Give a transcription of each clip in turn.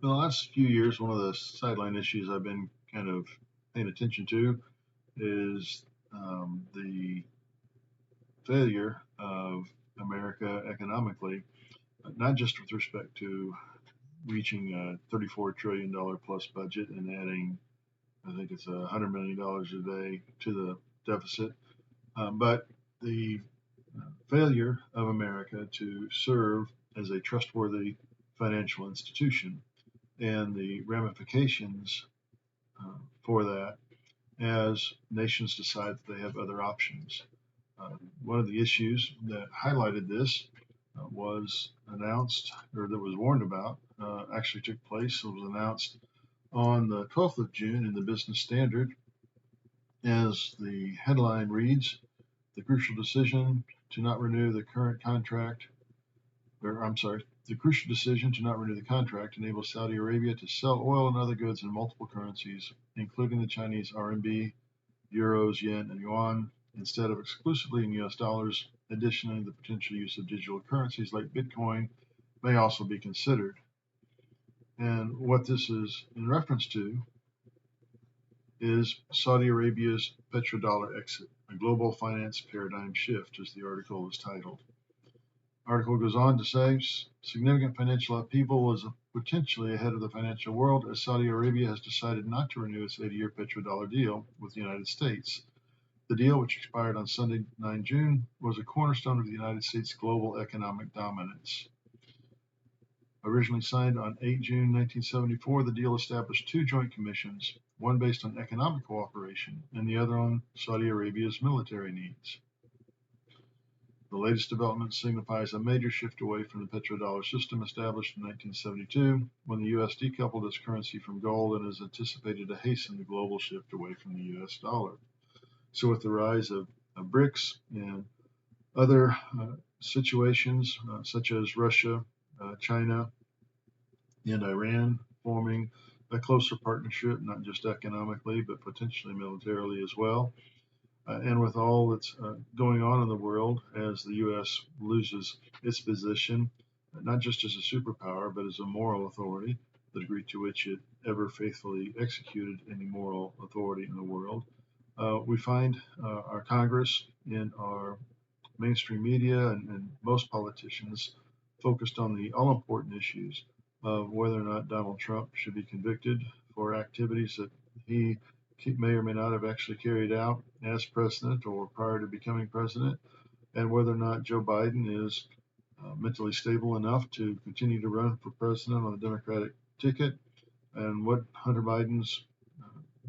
In the last few years, one of the sideline issues I've been kind of paying attention to is the failure of America economically, not just with respect to reaching a $34 trillion plus budget and adding, I think it's $100 million a day to the deficit, but the failure of America to serve as a trustworthy financial institution and the ramifications for that as nations decide that they have other options. One of the issues that highlighted this was announced, or that was warned about, actually took place. It was announced on the 12th of June in the Business Standard, as the headline reads, the crucial decision to not renew the current contract, or I'm sorry, the crucial decision to not renew the contract enables Saudi Arabia to sell oil and other goods in multiple currencies, including the Chinese RMB, euros, yen, and yuan, instead of exclusively in US dollars. Additionally, the potential use of digital currencies like Bitcoin may also be considered. And what this is in reference to is Saudi Arabia's Petro-dollar exit, a global finance paradigm shift, as the article is titled. The article goes on to say significant financial upheaval is potentially ahead of the financial world as Saudi Arabia has decided not to renew its 80-year petrodollar deal with the United States. The deal, which expired on Sunday, 9 June, was a cornerstone of the United States' global economic dominance. Originally signed on 8 June 1974, the deal established two joint commissions, one based on economic cooperation and the other on Saudi Arabia's military needs. The latest development signifies a major shift away from the petrodollar system established in 1972, when the U.S. decoupled its currency from gold, and is anticipated to hasten the global shift away from the U.S. dollar. So with the rise of BRICS and other situations such as Russia, China, and Iran forming a closer partnership, not just economically, but potentially militarily as well, and with all that's going on in the world as the U.S. loses its position, not just as a superpower, but as a moral authority, the degree to which it ever faithfully executed any moral authority in the world, we find our Congress and our mainstream media and most politicians focused on the all-important issues of whether or not Donald Trump should be convicted for activities that he may or may not have actually carried out as president or prior to becoming president, and whether or not Joe Biden is mentally stable enough to continue to run for president on the Democratic ticket, and what Hunter Biden's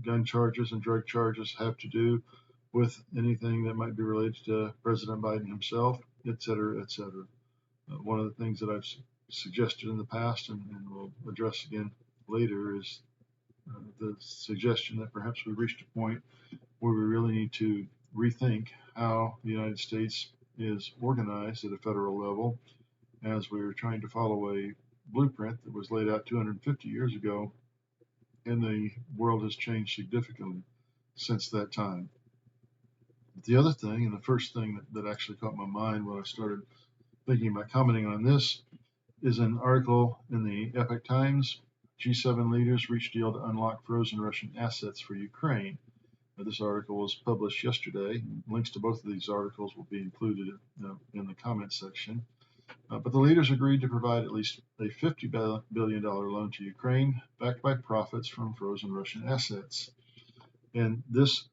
gun charges and drug charges have to do with anything that might be related to President Biden himself, et cetera, et cetera. One of the things that I've suggested in the past and will address again later is the suggestion that perhaps we've reached a point where we really need to rethink how the United States is organized at a federal level, as we're trying to follow a blueprint that was laid out 250 years ago, and the world has changed significantly since that time. The other thing, and the first thing that actually caught my mind when I started thinking about commenting on this, is an article in the Epoch Times. G7 leaders reach deal to unlock frozen Russian assets for Ukraine. Now, this article was published yesterday. Links to both of these articles will be included in the comment section. But the leaders agreed to provide at least a $50 billion loan to Ukraine, backed by profits from frozen Russian assets. And this,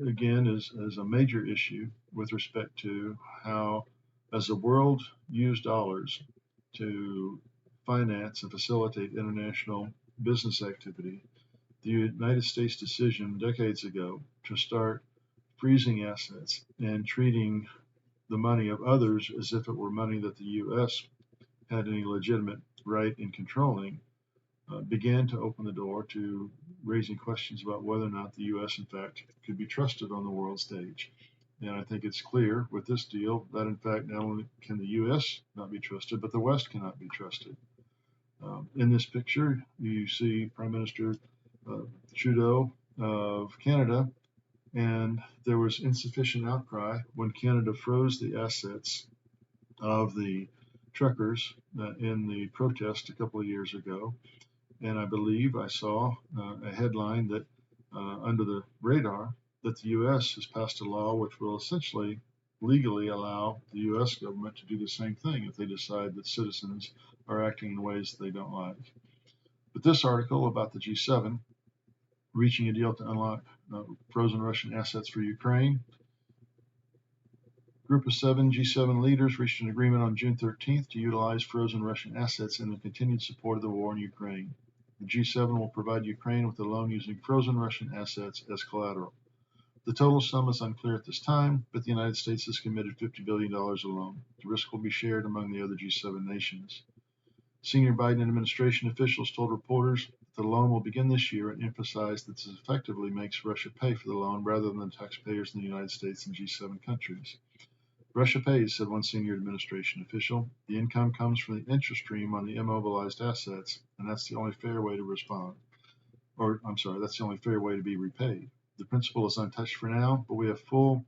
again, is a major issue with respect to how, as the world used dollars to finance and facilitate international business activity, the United States decision decades ago to start freezing assets and treating the money of others as if it were money that the U.S. had any legitimate right in controlling, began to open the door to raising questions about whether or not the U.S. in fact could be trusted on the world stage. And I think it's clear with this deal that in fact not only can the U.S. not be trusted, but the West cannot be trusted. In this picture, you see Prime Minister Trudeau of Canada, and there was insufficient outcry when Canada froze the assets of the truckers in the protest a couple of years ago. And I believe I saw a headline that under the radar that the U.S. has passed a law which will essentially legally allow the U.S. government to do the same thing if they decide that citizens are acting in ways they don't like. But this article about the G7 reaching a deal to unlock frozen Russian assets for Ukraine. Group of seven G7 leaders reached an agreement on June 13th to utilize frozen Russian assets in the continued support of the war in Ukraine. The G7 will provide Ukraine with a loan using frozen Russian assets as collateral. The total sum is unclear at this time, but the United States has committed $50 billion alone. The risk will be shared among the other G7 nations. Senior Biden administration officials told reporters that the loan will begin this year and emphasized that this effectively makes Russia pay for the loan rather than the taxpayers in the United States and G7 countries. Russia pays, said one senior administration official. The income comes from the interest stream on the immobilized assets, and that's the only fair way to respond. That's the only fair way to be repaid. The principal is untouched for now, but we have full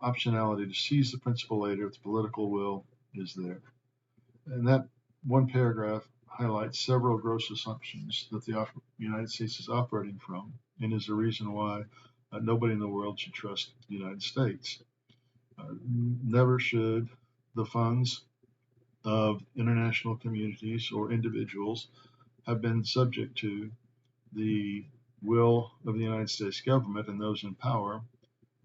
optionality to seize the principal later if the political will is there. And that one paragraph highlights several gross assumptions that the United States is operating from, and is the reason why nobody in the world should trust the United States. Never should the funds of international communities or individuals have been subject to the will of the United States government and those in power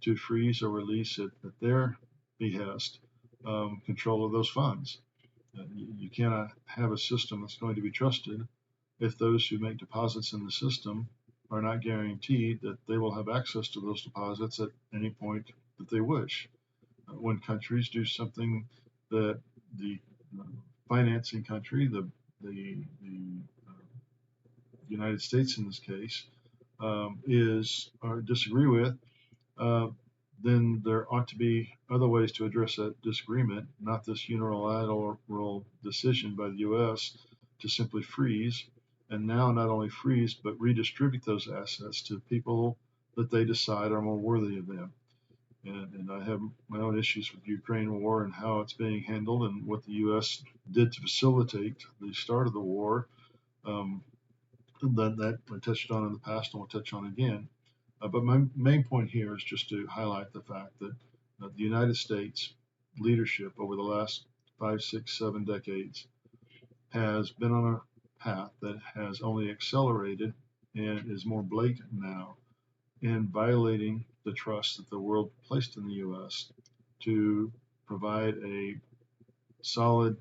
to freeze or release at their behest control of those funds. You cannot have a system that's going to be trusted if those who make deposits in the system are not guaranteed that they will have access to those deposits at any point that they wish. When countries do something that the financing country, the United States in this case, is or disagree with, then there ought to be other ways to address that disagreement, not this unilateral decision by the U.S. to simply freeze, and now not only freeze, but redistribute those assets to people that they decide are more worthy of them. And I have my own issues with the Ukraine war and how it's being handled and what the U.S. did to facilitate the start of the war. That I touched on in the past and will touch on again. But my main point here is just to highlight the fact that the United States leadership over the last 5, 6, 7 decades has been on a path that has only accelerated and is more blatant now in violating the trust that the world placed in the U.S. to provide a solid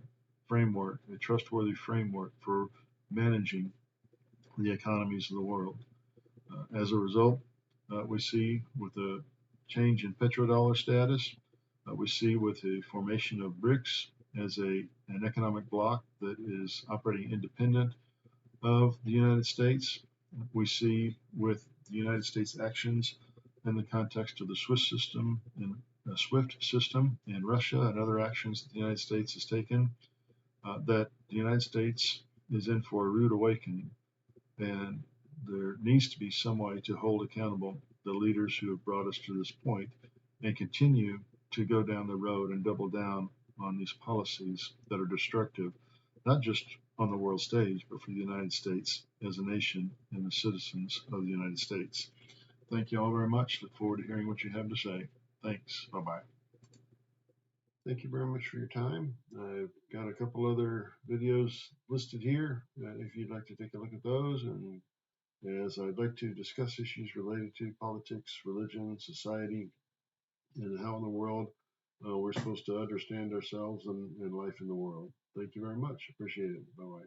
framework, a trustworthy framework for managing the economies of the world. As a result, we see with the change in petrodollar status, we see with the formation of BRICS as an economic bloc that is operating independent of the United States. We see with the United States actions in the context of the SWIFT system in Russia and other actions that the United States has taken, that the United States is in for a rude awakening. And there needs to be some way to hold accountable the leaders who have brought us to this point and continue to go down the road and double down on these policies that are destructive, not just on the world stage, but for the United States as a nation and the citizens of the United States. Thank you all very much. Look forward to hearing what you have to say. Thanks. Bye-bye. Thank you very much for your time. I've got a couple other videos listed here if you'd like to take a look at those, and as I'd like to discuss issues related to politics, religion, society, and how in the world we're supposed to understand ourselves and life in the world. Thank you very much. Appreciate it. Bye-bye.